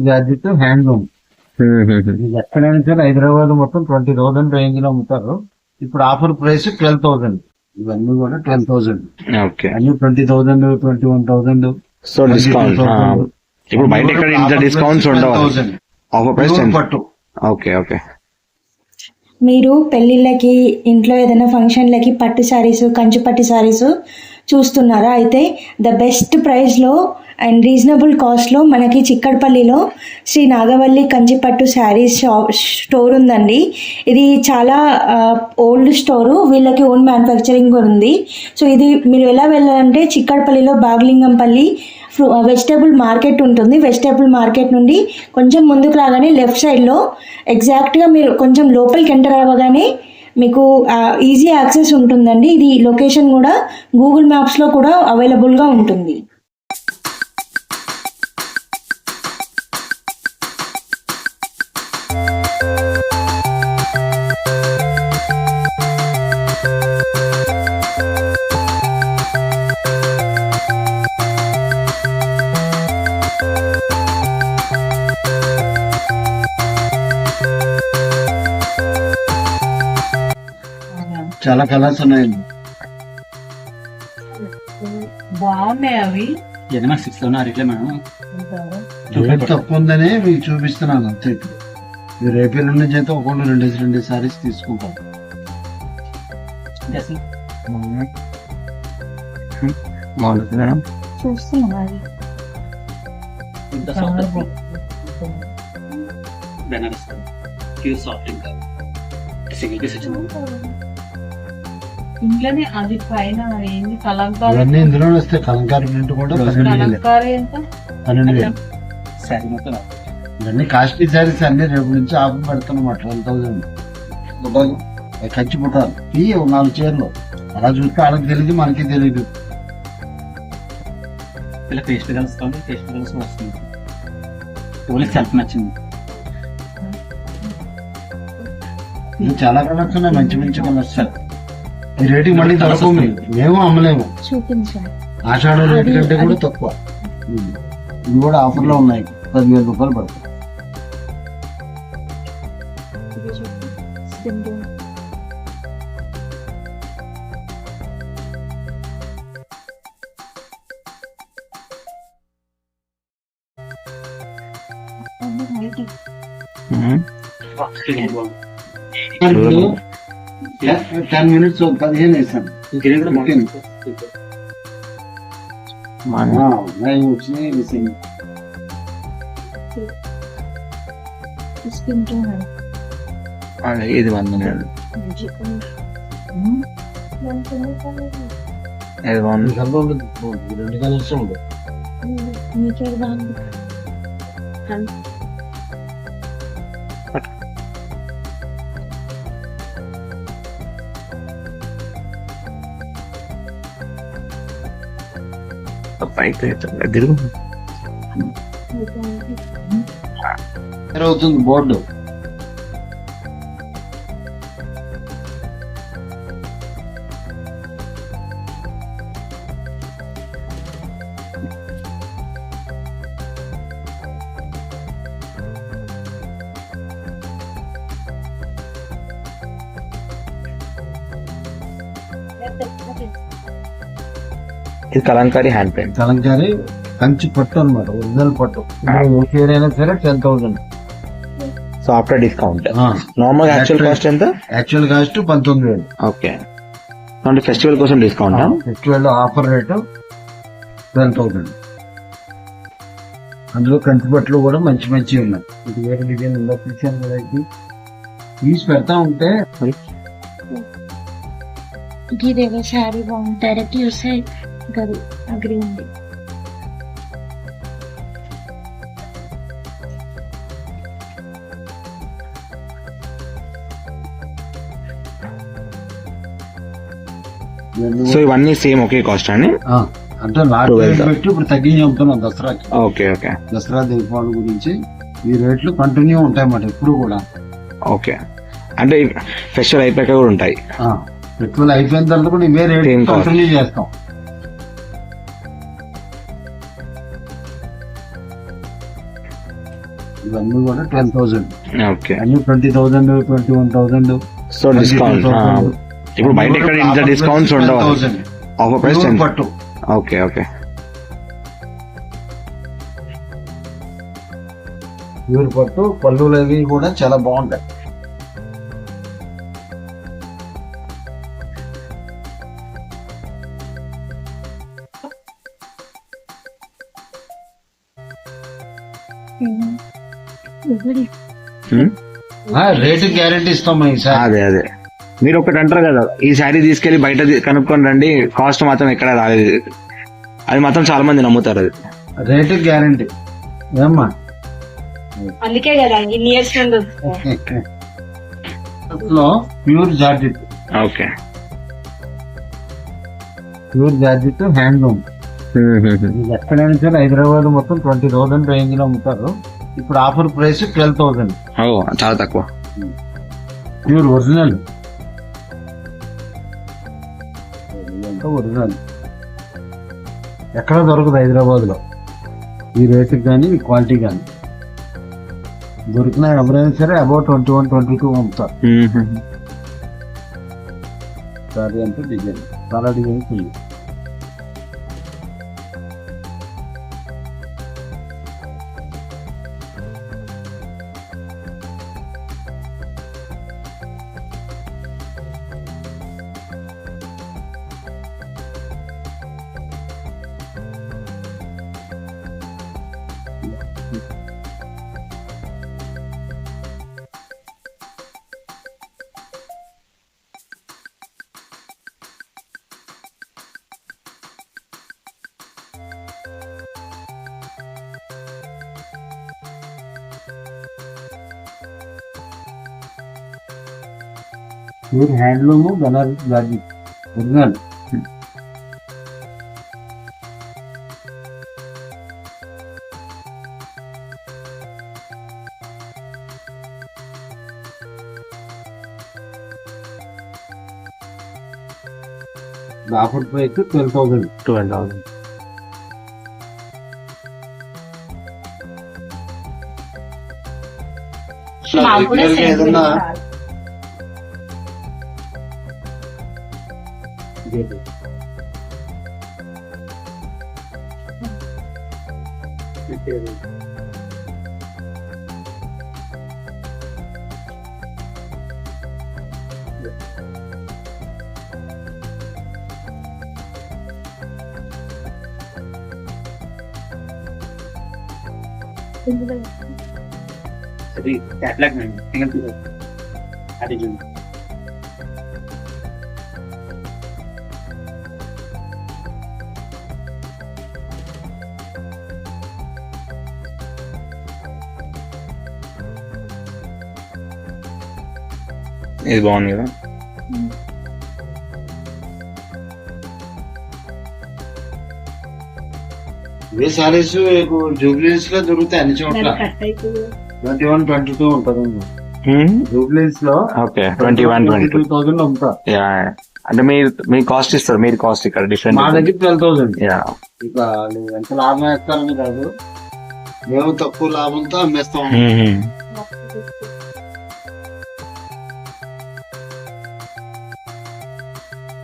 Georgette handloom. ఎక్కడైనా సరే హైదరాబాద్ మొత్తం 20,000 రేంజ్ లో అమ్ముతారు. ఇప్పుడు ఆఫర్ ప్రైస్ 12,000. ఇవన్నీ కూడా 12,000. అన్ని 20,000, 21,000. సో డిస్కౌంట్ ఇప్పుడు బయట ఎక్కడ ఇంత డిస్కౌంట్స్ ఉండవు. ఆఫర్ ప్రైస్ పట్టు. Okay okay. మీరు పెళ్ళిళ్ళకి, ఇంట్లో ఏదైనా ఫంక్షన్లకి పట్టు శారీస్, కంచి పట్టు శారీస్ చూస్తున్నారా? అయితే ద బెస్ట్ ప్రైస్లో అండ్ రీజనబుల్ కాస్ట్లో మనకి చిక్కడపల్లిలో శ్రీ నాగవల్లి కంచిపట్టు శారీస్ స్టోర్ ఉందండి. ఇది చాలా ఓల్డ్ స్టోరు, వీళ్ళకి ఓన్ మ్యానుఫ్యాక్చరింగ్ కూడా ఉంది. సో ఇది మీరు ఎలా వెళ్ళాలంటే చిక్కడపల్లిలో బాగ్లింగంపల్లి వెజిటేబుల్ మార్కెట్ ఉంటుంది. వెజిటేబుల్ మార్కెట్ నుండి కొంచెం ముందుకు రాగానే లెఫ్ట్ సైడ్లో ఎగ్జాక్ట్గా మీరు కొంచెం లోపలికి ఎంటర్ అవ్వగానే మీకు ఈజీ యాక్సెస్ ఉంటుందండి. ఇది లొకేషన్ కూడా గూగుల్ మ్యాప్స్లో కూడా అవైలబుల్గా ఉంటుంది. చాలా కలర్స్ ఉన్నాయండి. బాగున్నాయి అవి. ఏదైనా 6 లోనే అరిట్లే మేడం. రేట్ తక్కువ ఉందని మీకు చూపిస్తున్నాను అంతే. ఇప్పుడు మీరు రేపు నుంచి అయితే ఒక్కొక్క 2 సారీస్ తీసుకుంటాం. బాగుంటుంది మేడం. చూస్తున్నాం బెనారస్ ప్యూర్ సాఫ్ట్ ఇంకా సింగిల్ పీస్ వచ్చింది. ఇంట్లోనే అది పైన ఏంది కలంకారీ. ఇవన్నీ ఇందులోనే వస్తాయి. కలంకారీ ప్రింట్ కూడా 12,000. ఎంత? 12,000. శారీ మొత్తం ఇవన్నీ కాస్ట్లీ శారీస్ అన్ని రేపు నుంచి ఆఫర్ పెడుతున్నమాట. 12,000 బుట్టాలు, కంచి బుట్టాలు ఇవి 4 చీరలు. అలా చూస్తే వాళ్ళకి తెలియదు, మనకి తెలియదు. ఇలా పేస్ట్ కలుసుకోండి. పేస్ట్ కలిసి వస్తుంది. ఓన్లీ సెల్ఫ్ నచ్చింది. ఇది చాలా కలర్స్ ఉన్నాయి, మంచి మంచి కలర్స్. ఈ రేటుకి మళ్ళీ తక్కువ మేము అమ్మలేము. ఆషాఢ రేటు కంటే కూడా తక్కువ. ఇవి కూడా ఆఫర్ లో ఉన్నాయి. 10,000 రూపాయలు పడతాయి. ఇప్పుడు 10 minutes 15 వేసాను. వచ్చినాయి. ఇది 1 minute. ఇది 1 2 కలర్స్ ఉండవు. అవుతుంది బోర్డు. ఇది కలంకారీ హ్యాండ్ పెయింట్. కలంకారీ కంచి పట్టు అనమాట, ఒరిజినల్ పట్టు. ఏదైనా సరే 10,000. So after discount normal actual cost ఎంత? Actual cost 19,000. ఓకే. అంటే ఫెస్టివల్ కోసం డిస్కౌంట్. Festival offer rate 12,000. అందులో కంచి బట్టలు కూడా మంచి మంచి ఉన్నాయి. ఇది వేరే డిజైన్ ఉందా చూసాను కదా. తీసి పెడతా ఉంటే ఇదేదో శారీ బాగుంది. డైరెక్ట్ చూస్తే గది అగ్రి ఉంది. సో ఇవన్నీ సేమ్ ఒకే కాస్ట్ అండి? అంటే నాకు పెట్టి ఇప్పుడు తగ్గించి చెప్తున్నాం దసరాకి. Okay okay. దసరా దీపావళి గురించి ఈ రేట్లు కంటిన్యూ ఉంటాయి అన్నమాట ఎప్పుడు కూడా. ఓకే. అంటే ఫెస్టివల్ అయిపోయాక కూడా ఉంటాయి. పెట్రోల్ అయిపోయిన తర్వాత కూడా ఇవే రేట్ కంటిన్యూ చేస్తాం. ఇవన్నీ కూడా 12,000. ఓకే. అన్ని 20,000, 21,000. సో డిస్కౌంట్ ఇప్పుడు బయట ఎక్కడ ఇంత డిస్కౌంట్స్ ఉండవు. ఆఫర్ ప్రైస్ ప్యూర్ పట్టు. Okay okay. ప్యూర్ పట్టు పళ్ళులు అవి కూడా చాలా బాగుంటాయి. రేటు గ్యారెంటీ ఇస్తాం ఈసారి. అదే మీరు ఒకటి అంటారు కదా, ఈ శారీ తీసుకెళ్లి బయట కనుక్కొని రండి, కాస్ట్ మాత్రం ఎక్కడ రాలేదు. అది మాత్రం చాలా మంది నమ్ముతారు. అది రేటు గ్యారెంటీ ఏమ్మా. అందుకే కదా ఇన్ని ఇయర్స్ నుండి pure georgette. Okay. Pure georgette handloom. ఎక్కడైనా సరే హైదరాబాద్ మొత్తం 20,000 రేంజ్ లో అమ్ముతారు. ఇప్పుడు ఆఫర్ ప్రైస్ 12,000. చాలా తక్కువ. Pure original. ఒరిజినల్ ఎక్కడ దొరకదు హైదరాబాద్ లో ఈ రేటుకి కానీ ఈ క్వాలిటీ కానీ. దొరికినా ఎవరైనా సరే అబౌట్ 21, 22 అమ్ముతారు. సారీ అంటే డిజైన్ చాలా డిజైన్స్ ఉంది. Pure handloom Banaras georgette original. Offer price 12,000. 12,000. ఏదన్నా అది క్యాట్లాగ్ సింగిల్ అది ఇది బాగుంది కదా. ఇవే సారీస్ జూబ్లీస్ లో దొరుకుతాయి అన్ని చోట్ల. 21, 22 ఉంటుంది జూబ్లీస్ లో. ఓకే. 21, 22. 22,000 అమ్ముతారు. అంటే మీ కాస్ట్ ఇస్తారు, మీరు కాస్ట్ ఇక్కడ మా డిఫరెంట్. దగ్గర 12,000. యా. ఇక వాళ్ళు ఎంత లాభం వేస్తారని కాదు, మేము తక్కువ లాభంతో అమ్మేస్తాం.